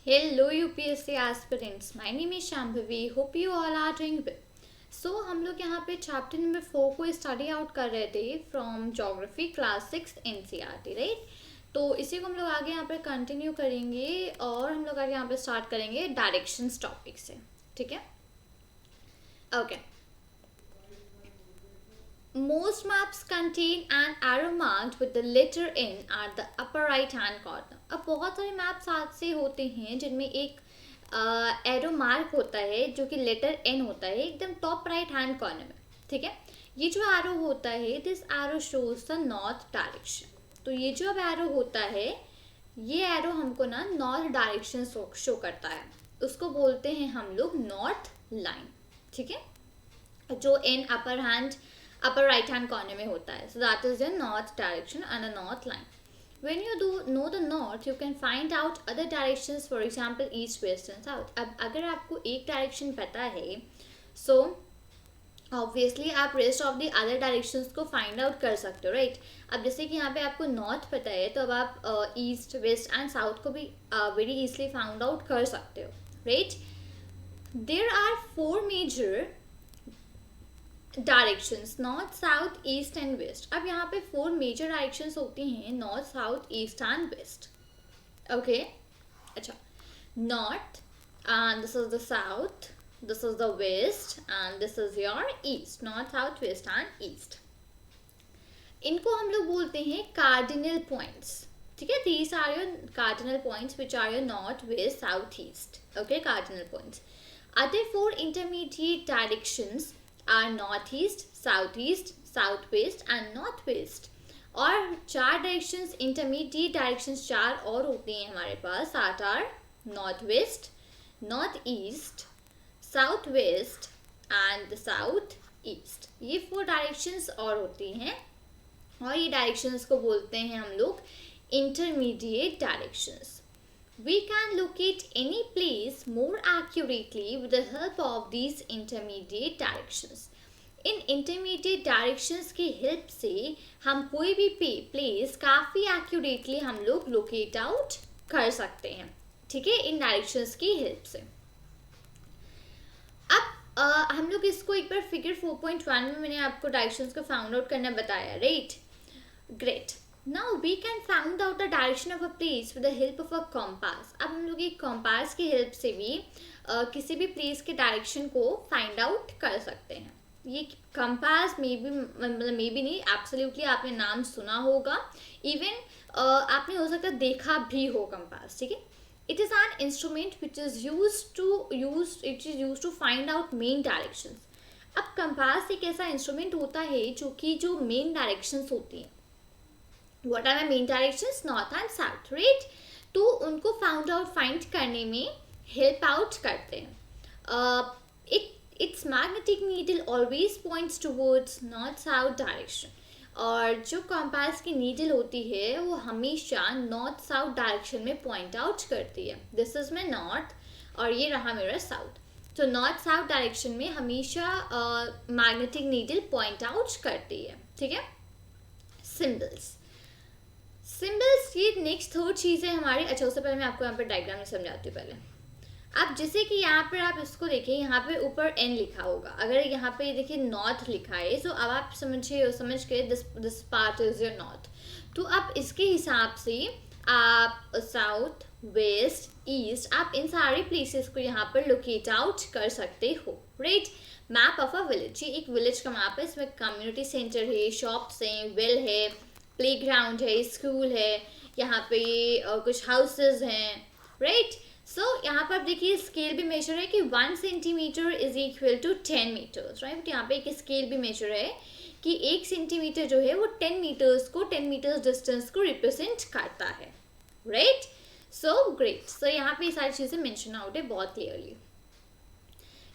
Hello UPSC aspirants, my name is Shambhavi. Hope you all are doing well. So हम लोग यहाँ पे chapter number 4 को study out कर रहे थे from geography class 6 NCERT, right. तो इसी को हम लोग आगे यहाँ पे कंटिन्यू करेंगे और हम लोग आगे यहाँ पे स्टार्ट करेंगे डायरेक्शंस टॉपिक से, ठीक है। Okay, most maps contain an arrow marked with the letter N at the upper right hand corner. अब बहुत सारे मैप्स आज से होते हैं जिनमें एक एरो मार्क होता है जो कि लेटर एन होता है एकदम टॉप राइट हैंड कॉर्नर में, ठीक है। ये जो एरो होता है, this arrow shows the north direction. तो ये जो अब एरो होता है, ये एरो हमको ना नॉर्थ डायरेक्शन शो करता है, उसको बोलते हैं हम लोग नॉर्थ लाइन, ठीक है। जो an upper right hand corner में होता है, so that is the north direction and a north line. When you do know the north, you can find out other directions, for example east, west and south. अब अगर आपको एक direction पता है, so obviously आप rest of the other directions को find out कर सकते हो, राइट। अब जैसे कि यहाँ पे आपको नॉर्थ पता है, तो अब आप ईस्ट, वेस्ट एंड साउथ को भी वेरी इजली फाउंड आउट कर सकते हो, right. There are 4 major directions, north, south, east and west. अब यहाँ पे 4 मेजर डायरेक्शंस होती हैं, north, south, east and west, okay. अच्छा, north and this is the south, this is the west and this is your east, north, south, west and east. इनको हम लोग बोलते हैं कार्डिनल पॉइंट्स, ठीक है। These are your cardinal points which are your north, west, south, east, okay, cardinal points. Other 4 intermediate directions are north east, south east, south west and north west. और 4 directions, intermediate directions 4 और होती हैं हमारे पास, that are north west, north east, south west and south east. ये 4 directions और होती हैं और ये डायरेक्शंस को बोलते हैं हम लोग intermediate directions. We can locate any place more accurately with the help of these intermediate directions. In intermediate directions की हेल्प से हम कोई भी प्लेस काफ़ी एक्यूरेटली हम लोग लोकेट आउट कर सकते हैं, ठीक है, इन डायरेक्शंस की हेल्प से. अब हम लोग इसको एक बार फिगर 4.1 में मैंने आपको डायरेक्शंस को फाउंड आउट करना बताया, right. Great. Now we can find out the direction of a place with the help of a compass. अब हम लोग एक compass की हेल्प से भी किसी भी प्लेस के डायरेक्शन को फाइंड आउट कर सकते हैं. ये compass मे भी नहीं, एब्सोल्युटली आपने नाम सुना होगा, इवन आपने हो सकता है देखा भी हो compass, ठीक है. It is an instrument which is used to find out main directions. अब compass एक ऐसा इंस्ट्रूमेंट होता है जो मेन डायरेक्शंस होती हैं. What are the main directions? North and South, right? तो उनको फाइंड करने में हेल्प आउट करते हैं. Its magnetic needle always points towards north south direction. और जो कंपास की नीडल होती है वो हमेशा नॉर्थ साउथ डायरेक्शन में पॉइंट आउट करती है. दिस इज माई नॉर्थ और ये रहा मेरा साउथ. तो नॉर्थ साउथ डायरेक्शन में हमेशा मैग्नेटिक नीडल पॉइंट आउट करती है, ठीक है. सिंबल्स, ये नेक्स्ट 3rd चीज़ है हमारी. अच्छा, उससे पहले मैं आपको यहाँ पर डायग्राम में समझाती हूँ. पहले अब जैसे कि यहाँ पर आप इसको देखिए, यहाँ पे ऊपर एन लिखा होगा. अगर यहाँ पे देखिए नॉर्थ लिखा है, सो अब आप समझ के this part is your north. तो अब इसके हिसाब से आप साउथ, वेस्ट, ईस्ट, आप इन सारे प्लेसेस को यहाँ पर लोकेट आउट कर सकते हो, right. Map of a village, ये एक विलेज का मैप है. इसमें कम्युनिटी सेंटर है, शॉप्स हैं, वेल है, प्लेग्राउंड है, स्कूल है, यहाँ पे कुछ हाउसेस हैं, राइट. सो यहाँ पर देखिए स्केल भी मेजर है कि 1 centimetre is equal to 10 metres, right. यहाँ पे एक स्केल भी मेजर है कि 1 सेंटीमीटर जो है वो 10 मीटर्स डिस्टेंस को रिप्रेजेंट करता है, राइट. So great. सो यहाँ पे ये सारी चीज़ें मेंशन आउट है बहुत क्लियरली.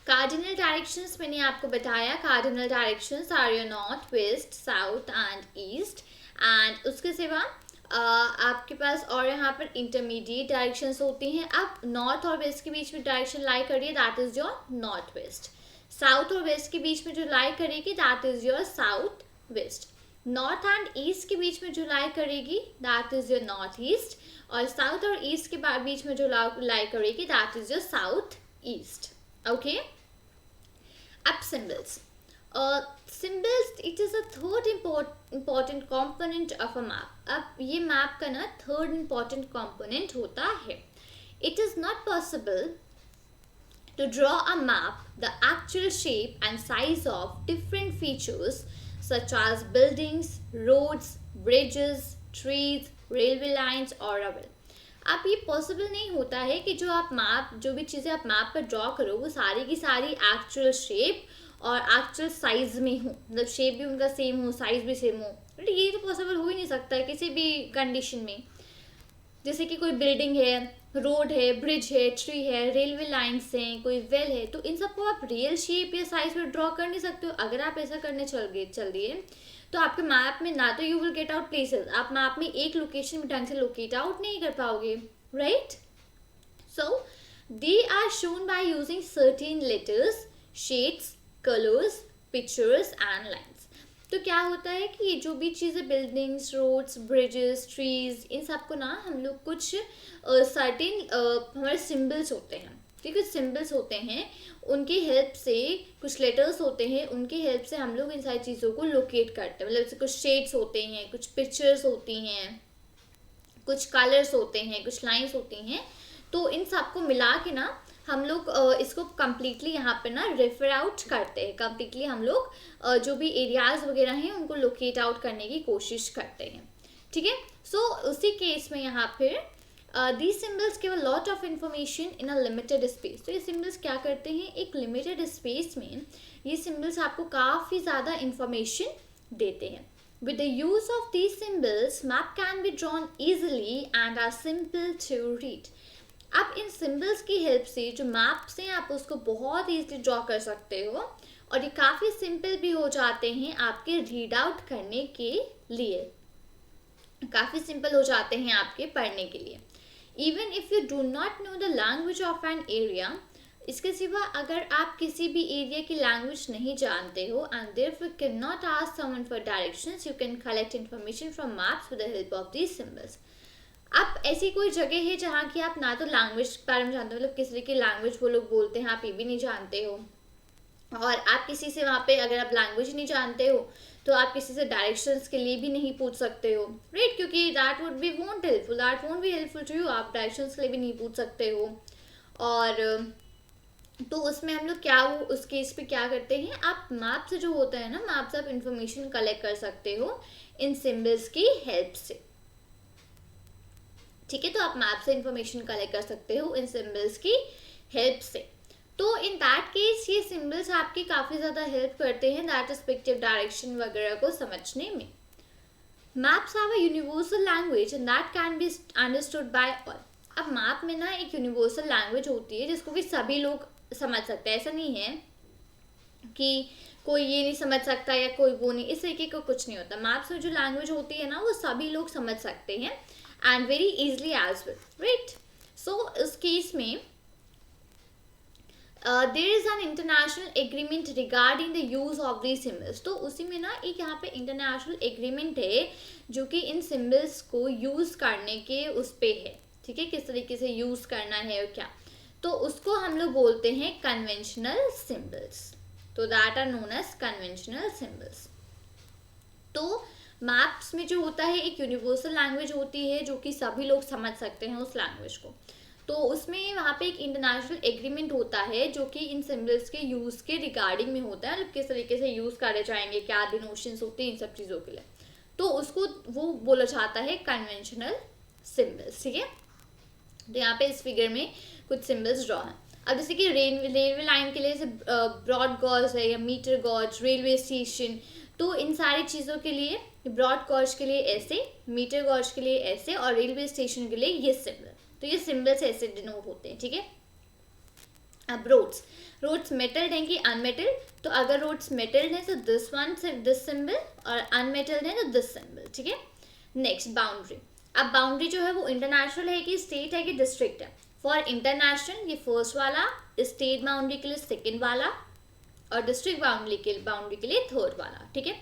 कार्डिनल डायरेक्शंस मैंने आपको बताया. Cardinal directions are your north, west, south and east. And उसके सिवा आपके पास और यहाँ पर इंटरमीडिएट डायरेक्शंस होती हैं. अब नॉर्थ और वेस्ट के बीच में डायरेक्शन लाई करिए, that is your north west. South और वेस्ट के बीच में जो लाई करेगी, that is your south west. North and east के बीच में जो लाई करेगी that is your north east, और साउथ और ईस्ट के बीच में जो लाई करेगी that is your south east. Okay, अब symbols. Symbols it is a third important component of a map. अब ये मैप का ना थर्ड इम्पॉर्टेंट कंपोनेंट होता है. It is not possible to draw a map the actual shape and size of different features such as buildings, roads, bridges, trees, railway lines or a will. अब ये possible नहीं होता है कि जो भी चीज़ें आप मैप पर ड्रॉ करो वो सारी की सारी एक्चुअल शेप और एक्चुअल साइज में हो, मतलब शेप भी उनका सेम हो, साइज भी सेम हो. बट ये तो पॉसिबल हो ही नहीं सकता है किसी भी कंडीशन में. जैसे कि कोई बिल्डिंग है, रोड है, ब्रिज है, ट्री है, रेलवे लाइन्स हैं, कोई वेल है, तो इन सबको आप रियल शेप या साइज में ड्रॉ कर नहीं सकते हो. अगर आप ऐसा करने चल दिए तो आपके मैप में ना तो you will get out places, आप मैप में एक लोकेशन में ढंग से लोकेट आउट नहीं कर पाओगे, right. So they are shown by using certain letters, shades, colours, pictures and lines. तो क्या होता है कि ये जो भी चीज़ें बिल्डिंग्स, रोड्स, ब्रिजेस, ट्रीज, इन सबको ना हम लोग कुछ सर्टेन हमारे सिंबल्स होते हैं, ठीक है, सिंबल्स होते हैं, उनकी हेल्प से, कुछ लेटर्स होते हैं, उनकी हेल्प से हम लोग इन सारी चीज़ों को लोकेट करते हैं. मतलब जैसे कुछ शेड्स होते हैं, कुछ पिक्चर्स होती हैं, कुछ कलर्स होते हैं, कुछ लाइन्स होती हैं. तो इन सबको मिला के ना हम लोग इसको कम्प्लीटली यहाँ पे ना रेफर आउट करते हैं. कम्प्लीटली हम लोग जो भी एरियाज वगैरह हैं उनको लोकेट आउट करने की कोशिश करते हैं, ठीक है. सो उसी केस में यहाँ पे these symbols give a lot of information in a limited space. तो ये सिम्बल्स क्या करते हैं, एक लिमिटेड स्पेस में ये सिम्बल्स आपको काफ़ी ज़्यादा इंफॉर्मेशन देते हैं. With the use of these symbols, map can be drawn easily and are simple to read. आप इन सिम्बल्स की हेल्प से जो मैप्स हैं आप उसको बहुत ईजिली ड्रॉ कर सकते हो, और ये काफ़ी सिंपल भी हो जाते हैं आपके रीड आउट करने के लिए, काफ़ी सिंपल हो जाते हैं आपके पढ़ने के लिए. Even if you do not know the language of an area, इसके सिवा अगर आप किसी भी एरिया की लैंग्वेज नहीं जानते हो and therefore can not ask someone for directions, you can collect information from maps with the help of these symbols. अब ऐसी कोई जगह है जहाँ की आप ना तो लैंग्वेज के बारे में जानते हो, मतलब किस तरह की लैंग्वेज वो लोग बोलते हैं आप ये भी नहीं जानते हो, और आप किसी से वहाँ पे अगर आप लैंग्वेज नहीं जानते हो तो आप किसी से डायरेक्शंस के लिए भी नहीं पूछ सकते हो, राइट, क्योंकि that would be won't be helpful to you. आप डायरेक्शंस के लिए भी नहीं पूछ सकते हो. और तो उसमें हम लोग क्या उस केस पे क्या करते हैं, आप मैप से जो होता है ना, मैप से आप इंफॉर्मेशन कलेक्ट कर सकते हो इन सिम्बल्स की हेल्प से, ठीक है. तो आप मैप से इंफॉर्मेशन कलेक्ट कर सकते हो इन सिम्बल्स की हेल्प से. तो इन दैट केस ये सिम्बल्स आपकी काफ़ी ज़्यादा हेल्प करते हैं दैट रिस्पेक्टिव डायरेक्शन वगैरह को समझने में. Maps have a universal language and that can be understood by all. अब मैप में ना एक यूनिवर्सल लैंग्वेज होती है जिसको कि सभी लोग समझ सकते हैं. ऐसा नहीं है कि कोई ये नहीं समझ सकता या कोई वो नहीं, इस तरीके का कुछ नहीं होता. मैप्स में जो लैंग्वेज होती है ना वो सभी लोग समझ सकते हैं and very easily as well, right. So इस केस में there is an international agreement regarding the use of the symbols. तो उसी में ना एक यहाँ पे इंटरनेशनल एग्रीमेंट है जो कि इन सिम्बल्स को यूज करने के उस पे है, ठीक है, किस तरीके से यूज करना है और क्या. तो उसको हम लोग बोलते हैं कन्वेंशनल सिम्बल्स. तो that are known as conventional symbols. तो मैप्स में जो होता है एक यूनिवर्सल लैंग्वेज होती है जो कि सभी लोग समझ सकते हैं उस लैंग्वेज को. तो उसमें वहाँ पे एक इंटरनेशनल एग्रीमेंट होता है जो कि इन सिम्बल्स के यूज़ के रिगार्डिंग में होता है, मतलब किस तरीके से यूज़ करे जाएंगे, क्या डिनोशंस होते हैं इन सब चीज़ों के लिए. तो उसको वो बोला जाता है कन्वेंशनल सिम्बल्स, ठीक है. तो यहाँ पे इस फिगर में कुछ सिम्बल्स ड्रॉ हैं. अब जैसे कि रेलवे लाइन के लिए जैसे ब्रॉड गॉज है या मीटर गॉज, रेलवे स्टेशन, तो इन सारी चीज़ों के लिए ब्रॉड गॉज के लिए ऐसे, मीटर गॉज के लिए ऐसे, और रेलवे स्टेशन के लिए ये सिम्बल. तो ये सिम्बल्स ऐसे डिनोट होते हैं, ठीक है. अब रोड्स मेटल्ड हैं कि अनमेटल्ड. तो अगर रोड्स मेटल्ड हैं तो दिस सिम्बल, और अनमेटल्ड है तो दिस सिम्बल, ठीक है. Next boundary. अब बाउंड्री जो है वो इंटरनेशनल है कि स्टेट है कि डिस्ट्रिक्ट है. फॉर इंटरनेशनल ये फर्स्ट वाला, स्टेट बाउंड्री के लिए सेकेंड वाला, और डिस्ट्रिक्ट बाउंड्री के लिए थर्ड वाला, ठीक है.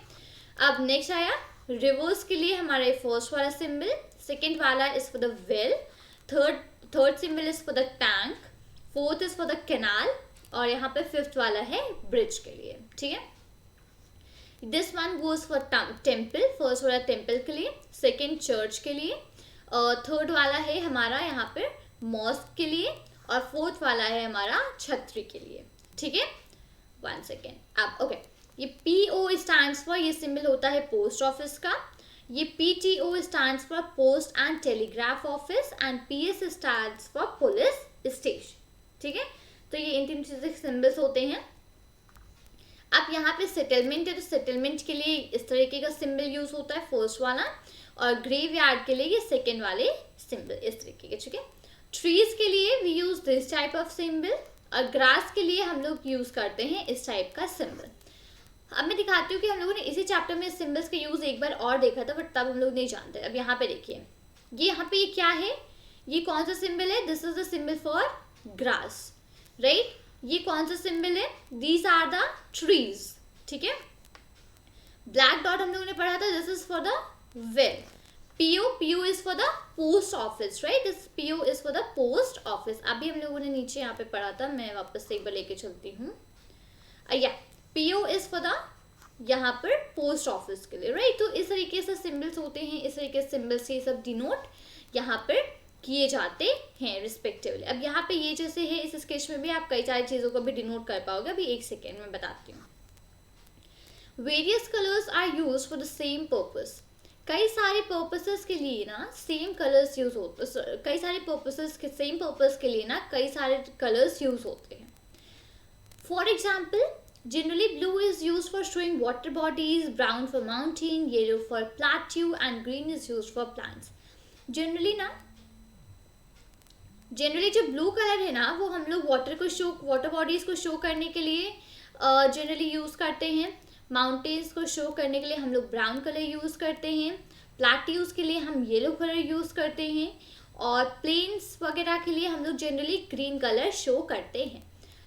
अब नेक्स्ट आया रिवर्स के लिए हमारा फर्स्ट वाला सिंबल, सेकेंड वाला is for the well, third symbol is for the tank, fourth is for the canal, और यहाँ पे फिफ्थ वाला है ब्रिज के लिए, ठीक है। This one goes for temple, first वाला टेम्पल के लिए, सेकेंड चर्च के लिए, थर्ड वाला है हमारा यहाँ पे मॉस्क के लिए, और फोर्थ वाला है हमारा छतरी के लिए, ठीक है। 1 सेकेंड अब ओके, ये PO स्टैंड्स फॉर, ये सिंबल होता है पोस्ट ऑफिस का, ये PTO stands for post and telegraph office, and PS stands for police station, ठीक है। तो ये इन तीन चीजें सिंबल्स होते हैं। अब यहाँ पे सेटलमेंट है, तो सेटलमेंट के लिए इस तरीके का सिंबल यूज होता है, फर्स्ट वाला, और ग्रेवयार्ड के लिए ये सेकेंड वाले सिंबल इस तरीके के, ठीक है। ट्रीज के लिए we use this type of symbol, और ग्रास के लिए हम लोग यूज करते हैं इस टाइप का सिंबल। अब मैं दिखाती हूँ कि हम लोगों ने इसी चैप्टर में सिंबल्स का यूज एक बार और देखा था, बट तब हम लोग नहीं जानते। अब यहाँ पे देखिए, ये यहाँ पे ये क्या है, ये कौन सा सिंबल है, this is the symbol for grass, right. ये कौन सा सिंबल है, दीज आर द ट्रीज, ठीक है। ब्लैक डॉट हम लोगों ने पढ़ा था, this is for the well. PO is for the post office, right? This PO is for the post office. अभी हम लोगों ने नीचे यहाँ पे पढ़ा था, मैं वापस से एक बार लेके चलती हूँ। PO is for the यहाँ पर पोस्ट ऑफिस के लिए, राइट। तो इस तरीके से सिंबल्स होते हैं, इस तरीके से सिंबल्स ये सब डिनोट यहाँ पर किए जाते हैं रिस्पेक्टिवली। अब यहाँ पे ये जैसे है, इस स्केच में भी आप कई सारी चीज़ों को भी डिनोट कर पाओगे। अभी एक सेकेंड में बताती हूँ। Various colours are use for the same purpose, कई सारे पर्पसेस के लिए ना सेम कलर्स यूज होते, कई सारे पर्पसेस के सेम पर्पस के लिए ना कई सारे कलर्स यूज होते हैं। For example, generally blue is use for showing water bodies, brown for mountain, yellow for plateau, and green is use for plants. Generally जो ब्लू कलर है ना, वो हम लोग वाटर बॉडीज को शो करने के लिए जनरली यूज करते हैं। माउंटेन्स को शो करने के लिए हम लोग ब्राउन कलर यूज़ करते हैं, प्लेट्यूज के लिए हम येलो कलर यूज़ करते हैं, और प्लेन्स वगैरह के लिए हम लोग जनरली ग्रीन कलर शो करते हैं।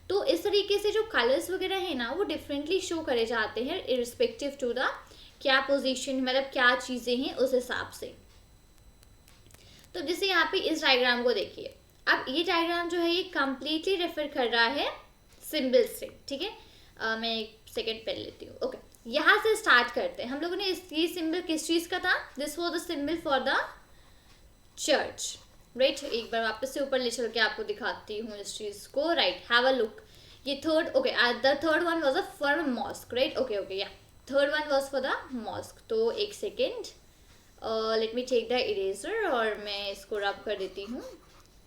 तो इस तरीके से जो कलर्स वगैरह है ना, वो डिफरेंटली शो करे जाते हैं इरिस्पेक्टिव टू द क्या पोजीशन, मतलब क्या चीज़ें हैं उस हिसाब से। तो जैसे यहाँ पे इस डायग्राम को देखिए, अब ये डायग्राम जो है ये कम्प्लीटली रेफर कर रहा है सिंबल से, ठीक है। मैं एक सेकेंड पेन लेती हूँ। ओके, यहाँ से स्टार्ट करते हैं। हम लोगों ने ये सिंबल किस चीज़ का था, this was the symbol for the church, right. एक बार वापस से ऊपर ले चल के आपको दिखाती हूँ इस चीज़ को, राइट। हैव अ लुक, ये third, okay, the third one was a for mosque, right. Okay, या third one was for the mosque. तो एक second, let me take the eraser, और मैं इसको रब कर देती हूँ।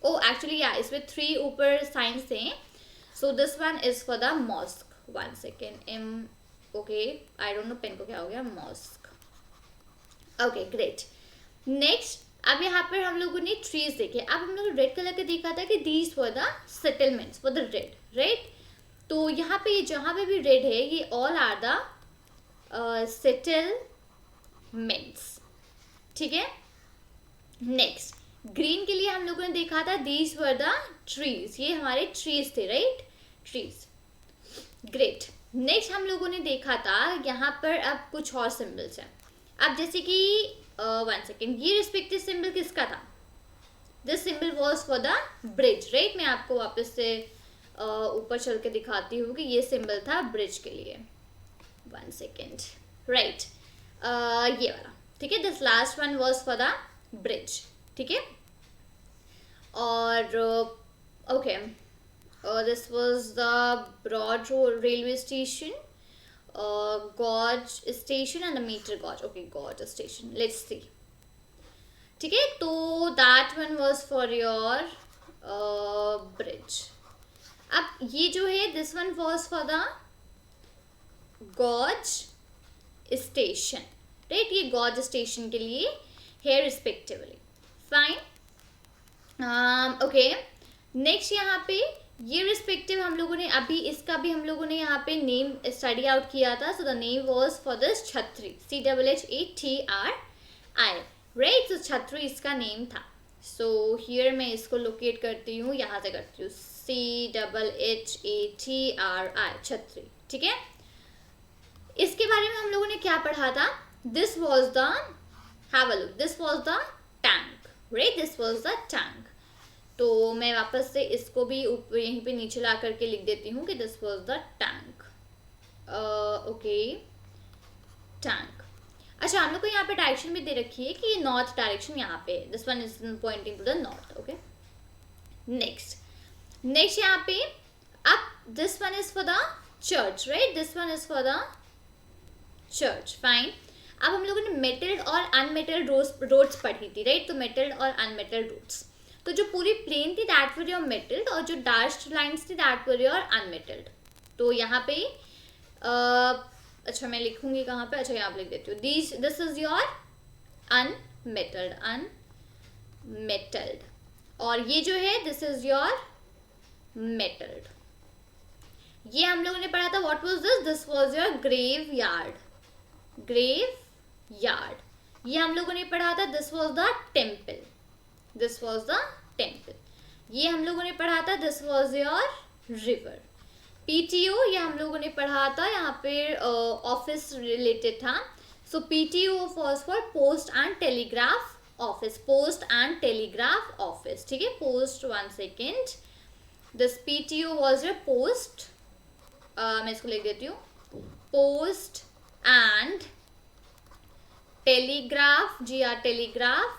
ओ एक्चुअली या इसमें 3 ऊपर साइंस हैं, so this one is for the mosque. 1 second, okay, I don't know pen को क्या हो गया, मॉस्क। Okay, great. नेक्स्ट, अब यहाँ पर हम लोगों ने ट्रीज देखे। अब हम लोग रेड कलर का देखा था कि these for the settlements for the red, right. तो यहाँ पे जहाँ पे भी रेड है, ये ऑल आर द सेटलमेंट्स, ठीक है। नेक्स्ट, ग्रीन के लिए हम लोगों ने देखा था दीज वर द ट्रीज, ये हमारे ट्रीज थे, राइट, ट्रीज। ग्रेट। नेक्स्ट हम लोगों ने देखा था यहाँ पर अब कुछ और सिंबल्स हैं। अब जैसे कि 1 सेकेंड, ये रिस्पेक्टिव सिंबल किसका था, this symbol was for the bridge, right. मैं आपको वापस से ऊपर चल के दिखाती हूँ कि ये सिंबल था ब्रिज के लिए। 1 सेकेंड, राइट, ये वाला, ठीक है। This last one was for the bridge, ठीक है। और okay, this was the Broad railway station, gauge station and the meter gauge. Okay, gauge station. Let's see. ठीक है, तो that one was for your bridge. अब ये जो है this one was for the gauge station, right? ये gauge station के लिए है respectively. Fine. Okay. Next यहाँ पे ये रिस्पेक्टिव हम लोगों ने अभी इसका भी हम लोगों ने यहाँ पे नेम स्टडी आउट किया था। So the name was for this छतरी, CHHATRI, राइट। सो छतरी इसका नेम था। सो हियर मैं इसको लोकेट करती हूँ, यहाँ से करती हूँ, CHHATRI, छतरी, ठीक है। इसके बारे में हम लोगों ने क्या पढ़ा था, this was the, have a look, this was the tank, right? This was the tank. तो मैं वापस से इसको भी यहीं पे नीचे ला करके लिख देती हूँ कि this was the tank. Okay, tank. अच्छा, हम लोग को यहाँ पे डायरेक्शन भी दे रखी है कि ये नॉर्थ डायरेक्शन यहाँ पे, this one is pointing to the north. Okay, next यहाँ पे अब this one is for the church, right? This one is for the church. Fine. अब हम लोगों ने मेटल्ड और अनमेटल्ड रोड्स पढ़ी थी, राइट? तो मेटल्ड और अनमेटल्ड रोड्स, तो जो पूरी प्लेन थी दैट वर योर मेटल्ड, और जो डैश्ड लाइंस थी दैट वर योर अनमेटल्ड. तो यहाँ पे अच्छा मैं लिखूंगी कहाँ पे, अच्छा यहाँ पे लिख देती हूँ. दिस इज योर अनमेटल्ड, और ये जो है दिस इज योर मेटल्ड. ये हम लोगों ने पढ़ा था. What was this? This was your graveyard. ये हम लोगों ने पढ़ा था. This was the temple. ये हम लोगों ने पढ़ा था. This was your river. PTO ये हम लोगों ने पढ़ा था, यहाँ पे ऑफिस रिलेटेड था. So PTO was for post and telegraph office. ठीक है, post. 1 second. This PTO was your post. मैं इसको लिख देती हूँ. Post and telegraph, telegraph,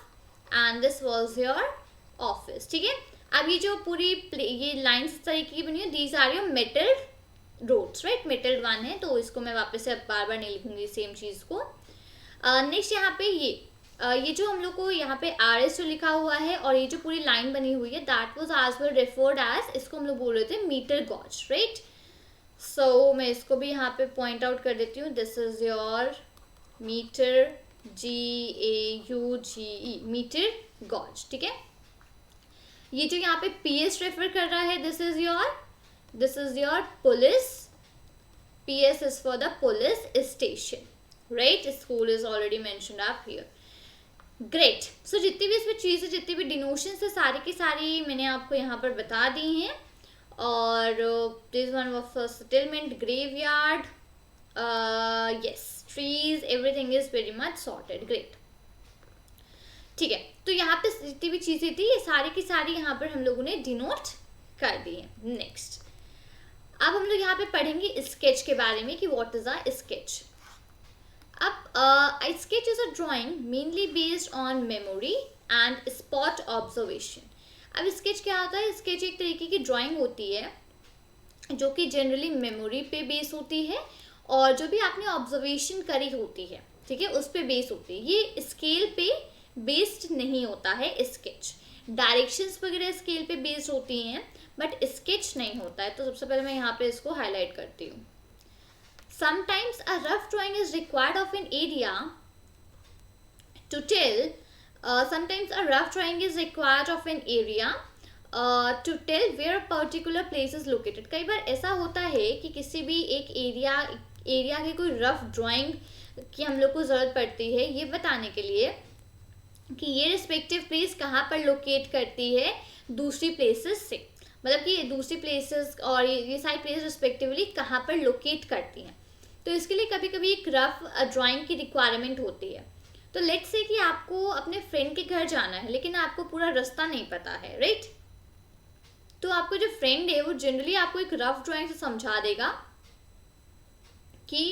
and this was your office. ठीक है. अब ये जो पूरी ये लाइन्स इस तरीके की बनी है, these are your metalled roads, right? Metalled one है, तो इसको मैं वापस से अब बार बार नहीं लिखूंगी सेम चीज़ को. नेक्स्ट यहाँ पे ये जो हम लोग को यहाँ पे RS जो लिखा हुआ है और ये जो पूरी लाइन बनी हुई है, that was as well referred as, इसको हम लोग बोल रहे थे मीटर गॉज, राइट? सो मैं इसको भी यहाँ पे पॉइंट आउट कर देती हूँ. This is your metre, GAUGE, metre gauge. ठीक है. ये जो यहाँ पे PS रेफर कर रहा है, this is your police. PS is for the police station, right? School is already mentioned up here. Great. So जितनी भी इसमें चीज़ें, जितनी भी डिनोशंस है, सारी की सारी मैंने आपको यहाँ पर बता दी हैं. और this one was settlement, graveyard, yes, trees, everything is very much sorted. Great. ठीक है. तो यहाँ पे जितनी भी चीज़ें थी ये सारी की सारी यहाँ पर हम लोगों ने डिनोट कर दी है. नेक्स्ट, अब हम लोग यहाँ पे पढ़ेंगे स्केच के बारे में कि व्हाट इज अ स्केच. अब sketch is a drawing mainly based on memory and spot observation. अब स्केच क्या होता है? स्केच एक तरीके की ड्राइंग होती है जो कि जनरली मेमोरी पे बेस होती है और जो भी आपने ऑब्जर्वेशन करी होती है, ठीक है, उस पे बेस होती है. ये स्केल पे बेस्ड नहीं होता है स्केच. डायरेक्शंस वगैरह स्केल पे बेस्ड होती हैं बट स्केच नहीं होता है. तो सबसे पहले मैं यहाँ पे इसको हाईलाइट करती हूँ. Sometimes a rough drawing is required of an area to tell. Sometimes a rough drawing is required of an area to tell where a particular place is located. कई बार ऐसा होता है कि किसी भी एक एरिया की कोई रफ ड्राइंग की हम लोग को ज़रूरत पड़ती है ये बताने के लिए कि ये रिस्पेक्टिव प्लेस कहाँ पर लोकेट करती है दूसरी प्लेसेस से. मतलब कि ये दूसरी प्लेसेस और ये सारी प्लेसेस रिस्पेक्टिवली कहाँ पर लोकेट करती हैं. तो इसके लिए कभी कभी एक रफ ड्राइंग की रिक्वायरमेंट होती है. तो लेट्स से कि आपको अपने फ्रेंड के घर जाना है लेकिन आपको पूरा रास्ता नहीं पता है, राइट? तो आपको जो फ्रेंड है वो जनरली आपको एक रफ ड्राइंग से समझा देगा कि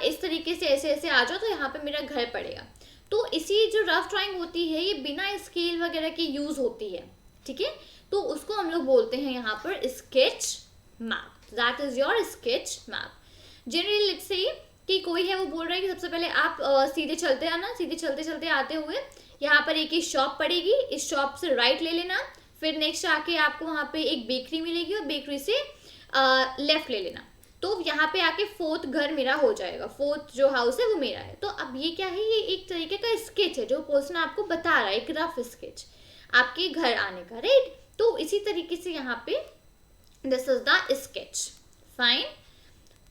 इस तरीके से ऐसे ऐसे आ जाओ तो यहाँ पे मेरा घर पड़ेगा. तो इसी जो रफ ड्राइंग होती है ये बिना स्केल वगैरह की यूज़ होती है, ठीक है? तो उसको हम लोग बोलते हैं यहाँ पर sketch map. That is your sketch map. Generally let's say कि कोई है वो बोल रहा है कि सबसे पहले आप सीधे चलते आना, सीधे चलते चलते आते हुए यहाँ पर एक ही शॉप पड़ेगी, इस शॉप से राइट ले लेना, फिर नेक्स्ट आके आपको वहाँ पे एक बेकरी मिलेगी और बेकरी से लेफ्ट ले लेना. तो यहाँ पे आके फोर्थ घर मेरा हो जाएगा, फोर्थ जो हाउस है वो मेरा है. तो अब ये क्या है? ये एक तरीके का स्केच है जो पर्सन आपको बता रहा है, एक रफ स्केच आपके घर आने का, राइट? तो इसी तरीके से यहाँ पे this is the sketch. Fine.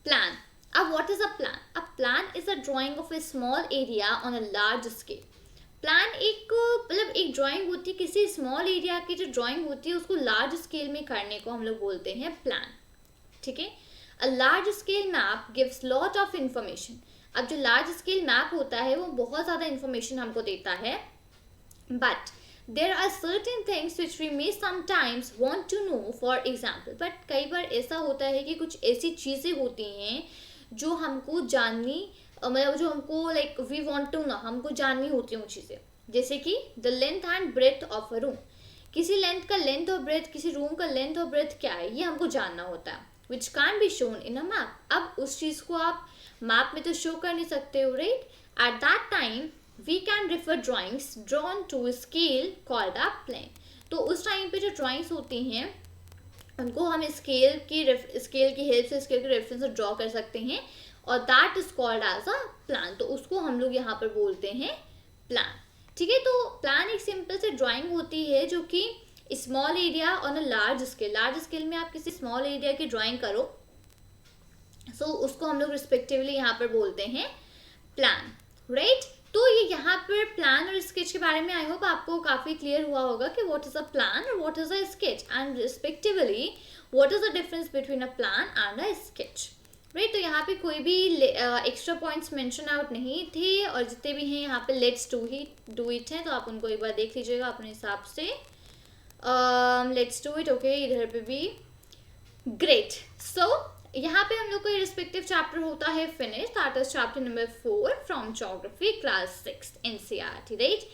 Plan. अब what is a plan? A plan is a drawing of a small area on a large scale. Plan एक मतलब एक ड्राइंग होती है, किसी स्मॉल एरिया की जो ड्राइंग होती है उसको लार्ज स्केल में करने को हम लोग बोलते हैं प्लान, ठीक है? अ large scale map gives lot of information. अब जो लार्ज स्केल मैप होता है वो बहुत ज़्यादा इंफॉर्मेशन हमको देता है, but there are certain things which we may sometimes want to know, for example, but कई बार ऐसा होता है कि कुछ ऐसी चीज़ें होती हैं जो हमको जाननी, मतलब जो हमको like we want to know, हमको जाननी होती हैं वो चीज़ें, जैसे कि the length and breadth of a room, किसी लेंथ का लेंथ और ब्रेथ, किसी रूम का लेंथ और ब्रेथ क्या है ये हमको जानना होता है, which can be shown in a map. अब उस चीज़ को आप मैप में तो शो कर नहीं सकते हो, right? At that time we can refer drawings drawn to a scale called a plane। तो उस टाइम पे जो ड्राइंग्स होती हैं उनको हम स्केल की हेल्प से, स्केल के रेफरेंस से ड्रॉ कर सकते हैं, और that is called as a plan. तो उसको हम लोग यहाँ पर बोलते हैं प्लान, ठीक है? तो प्लान एक सिंपल से ड्राइंग होती है जो कि small area on a large scale में आप किसी स्मॉल एरिया की ड्राइंग करो, सो उसको हम लोग रिस्पेक्टिवली यहाँ पर बोलते हैं प्लान, राइट? तो ये यहाँ पर प्लान और स्केच के बारे में आई होप आपको काफ़ी क्लियर हुआ होगा कि व्हाट इज़ अ प्लान और what is a sketch, and respectively what is the difference between a plan and a sketch, right? तो यहाँ पे कोई भी एक्स्ट्रा पॉइंट्स मेंशन आउट नहीं थे, और जितने भी हैं यहाँ पे लेट्स डू इट हैं, तो आप उनको एक बार देख लीजिएगा अपने हिसाब से। लेट्स डू इट, ओके, इधर पे भी ग्रेट। सो यहाँ पे हम लोग का रिस्पेक्टिव चैप्टर होता है finish, that is chapter number 4 from geography class 6 NCERT, right?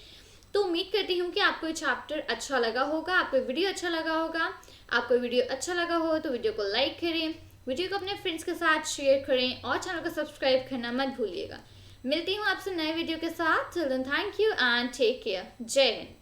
तो उम्मीद करती हूँ कि आपको ये चैप्टर अच्छा लगा होगा, आपको वीडियो अच्छा लगा होगा। आपको वीडियो अच्छा लगा हो तो वीडियो को लाइक करें, वीडियो को अपने फ्रेंड्स के साथ शेयर करें, और चैनल को सब्सक्राइब करना मत भूलिएगा। मिलती हूँ आपसे नए वीडियो के साथ। Till then thank you and take care. जय हिंद।